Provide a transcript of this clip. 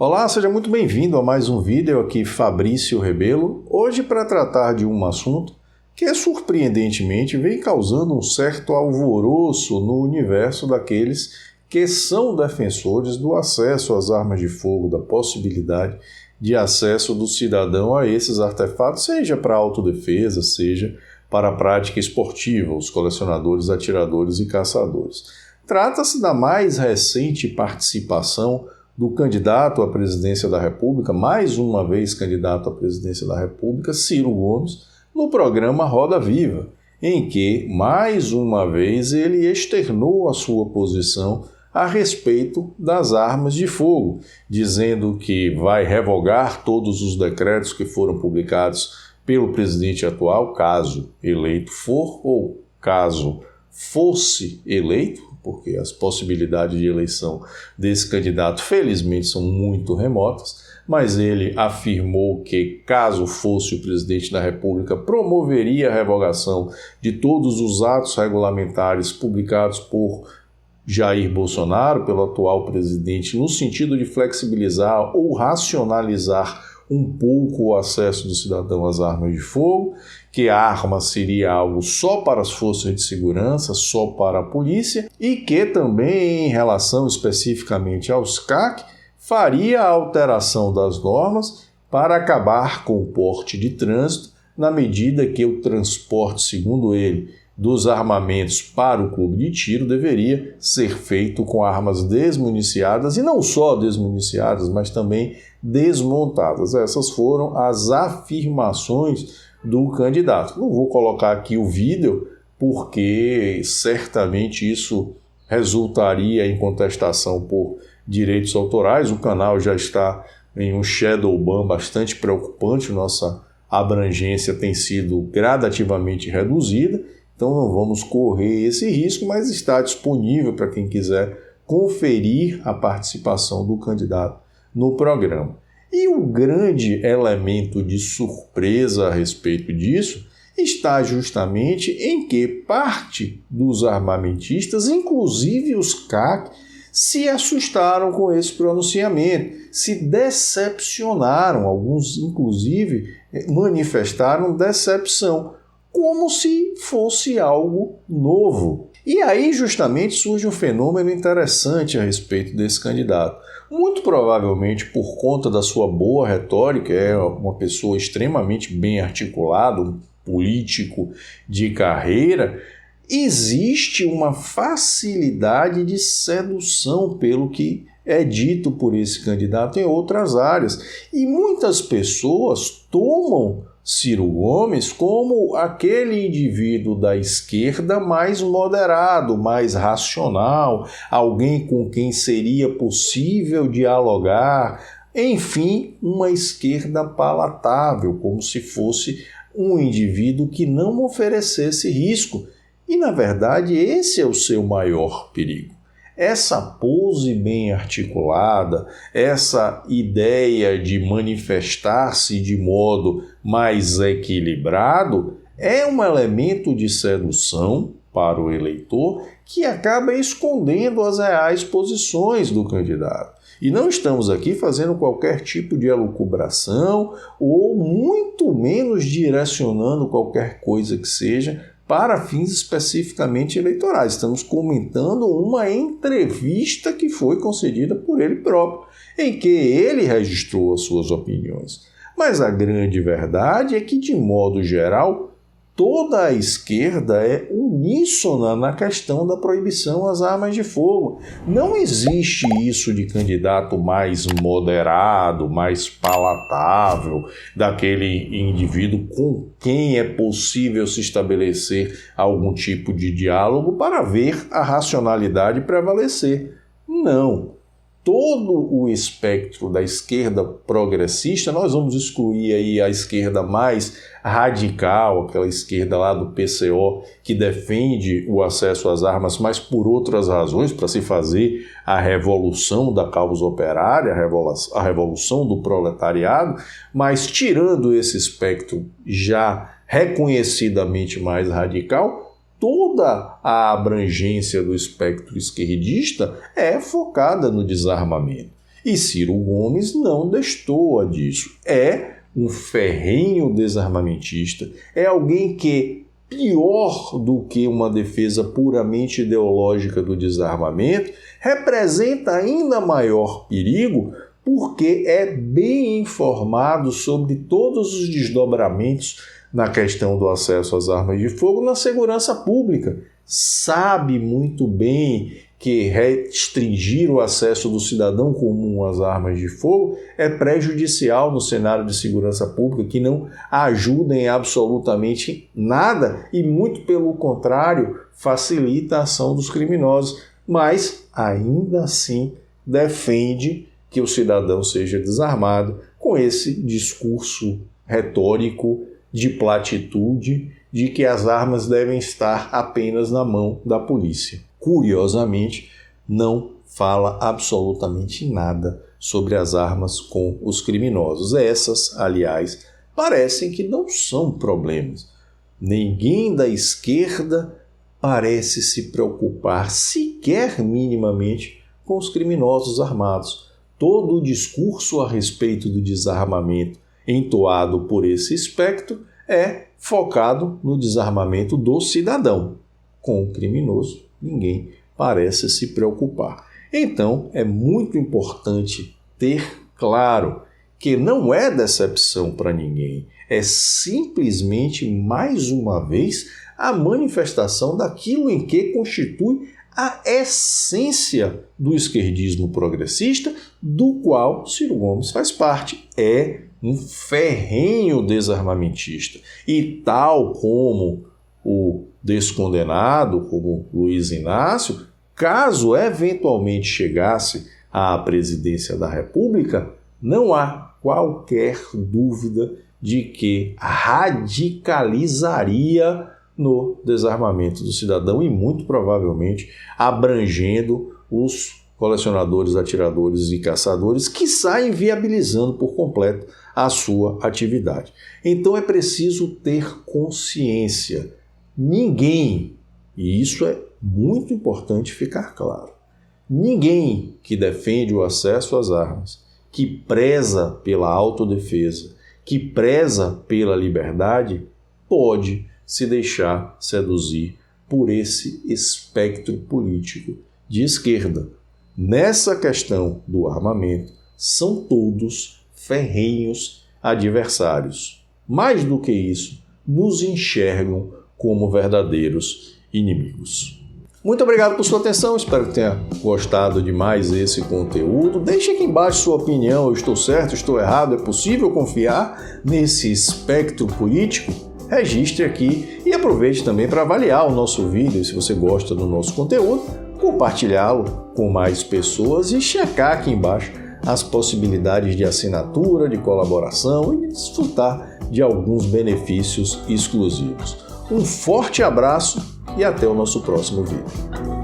Olá, seja muito bem-vindo a mais um vídeo aqui, Fabrício Rebelo. Hoje para tratar de um assunto que surpreendentemente vem causando um certo alvoroço no universo daqueles que são defensores do acesso às armas de fogo, da possibilidade de acesso do cidadão a esses artefatos, seja para autodefesa, seja para a prática esportiva, os colecionadores, atiradores e caçadores. Trata-se da mais recente participação do candidato à presidência da República, mais uma vez candidato à presidência da República, Ciro Gomes, no programa Roda Viva, em que, mais uma vez, ele externou a sua posição a respeito das armas de fogo, dizendo que vai revogar todos os decretos que foram publicados pelo presidente atual, caso eleito for, ou caso fosse eleito, porque as possibilidades de eleição desse candidato, felizmente, são muito remotas, mas ele afirmou que, caso fosse o presidente da República, promoveria a revogação de todos os atos regulamentares publicados por Jair Bolsonaro, pelo atual presidente, no sentido de flexibilizar ou racionalizar um pouco o acesso do cidadão às armas de fogo, que a arma seria algo só para as forças de segurança, só para a polícia, e que também, em relação especificamente aos CAC, faria a alteração das normas para acabar com o porte de trânsito, na medida que o transporte, segundo ele, dos armamentos para o clube de tiro deveria ser feito com armas desmuniciadas, e não só desmuniciadas, mas também desmontadas. Essas foram as afirmações do candidato. Não vou colocar aqui o vídeo, porque certamente isso resultaria em contestação por direitos autorais. O canal já está em um shadow ban bastante preocupante, nossa abrangência tem sido gradativamente reduzida, então não vamos correr esse risco, mas está disponível para quem quiser conferir a participação do candidato no programa. E o grande elemento de surpresa a respeito disso está justamente em que parte dos armamentistas, inclusive os CAC, se assustaram com esse pronunciamento, se decepcionaram, alguns inclusive manifestaram decepção, como se fosse algo novo. E aí justamente surge um fenômeno interessante a respeito desse candidato. Muito provavelmente por conta da sua boa retórica, é uma pessoa extremamente bem articulada, um político de carreira, existe uma facilidade de sedução pelo que é dito por esse candidato em outras áreas. E muitas pessoas tomam Ciro Gomes como aquele indivíduo da esquerda mais moderado, mais racional, alguém com quem seria possível dialogar, enfim, uma esquerda palatável, como se fosse um indivíduo que não oferecesse risco. E, na verdade, esse é o seu maior perigo. Essa pose bem articulada, essa ideia de manifestar-se de modo mais equilibrado, é um elemento de sedução para o eleitor que acaba escondendo as reais posições do candidato. E não estamos aqui fazendo qualquer tipo de elucubração ou muito menos direcionando qualquer coisa que seja para fins especificamente eleitorais. Estamos comentando uma entrevista que foi concedida por ele próprio, em que ele registrou as suas opiniões. Mas a grande verdade é que, de modo geral, toda a esquerda é uníssona na questão da proibição às armas de fogo. Não existe isso de candidato mais moderado, mais palatável, daquele indivíduo com quem é possível se estabelecer algum tipo de diálogo para ver a racionalidade prevalecer. Não. Todo o espectro da esquerda progressista, nós vamos excluir aí a esquerda mais radical, aquela esquerda lá do PCO, que defende o acesso às armas, mas por outras razões, para se fazer a revolução da causa operária, a revolução do proletariado, mas tirando esse espectro já reconhecidamente mais radical, toda a abrangência do espectro esquerdista é focada no desarmamento. E Ciro Gomes não destoa disso. É um ferrenho desarmamentista, é alguém que, pior do que uma defesa puramente ideológica do desarmamento, representa ainda maior perigo porque é bem informado sobre todos os desdobramentos na questão do acesso às armas de fogo na segurança pública. Sabe muito bem que restringir o acesso do cidadão comum às armas de fogo é prejudicial no cenário de segurança pública, que não ajuda em absolutamente nada e, muito pelo contrário, facilita a ação dos criminosos, mas ainda assim defende que o cidadão seja desarmado com esse discurso retórico de platitude de que as armas devem estar apenas na mão da polícia. Curiosamente, não fala absolutamente nada sobre as armas com os criminosos. Essas, aliás, parecem que não são problemas. Ninguém da esquerda parece se preocupar sequer minimamente com os criminosos armados. Todo o discurso a respeito do desarmamento entoado por esse espectro é focado no desarmamento do cidadão. Com o criminoso, ninguém parece se preocupar. Então, é muito importante ter claro que não é decepção para ninguém, é simplesmente, mais uma vez, a manifestação daquilo em que constitui a essência do esquerdismo progressista, do qual Ciro Gomes faz parte. É um ferrenho desarmamentista. E tal como o descondenado, como Luiz Inácio, caso eventualmente chegasse à presidência da República, não há qualquer dúvida de que radicalizaria no desarmamento do cidadão e muito provavelmente abrangendo os colecionadores, atiradores e caçadores, que saem viabilizando por completo a sua atividade. Então é preciso ter consciência. Ninguém, e isso é muito importante ficar claro, ninguém que defende o acesso às armas, que preza pela autodefesa, que preza pela liberdade, pode se deixar seduzir por esse espectro político de esquerda. Nessa questão do armamento, são todos ferrenhos adversários. Mais do que isso, nos enxergam como verdadeiros inimigos. Muito obrigado por sua atenção, espero que tenha gostado de mais esse conteúdo. Deixe aqui embaixo sua opinião, eu estou certo, estou errado, é possível confiar nesse espectro político? Registre aqui e aproveite também para avaliar o nosso vídeo, se você gosta do nosso conteúdo, compartilhá-lo com mais pessoas e checar aqui embaixo as possibilidades de assinatura, de colaboração e de desfrutar de alguns benefícios exclusivos. Um forte abraço e até o nosso próximo vídeo.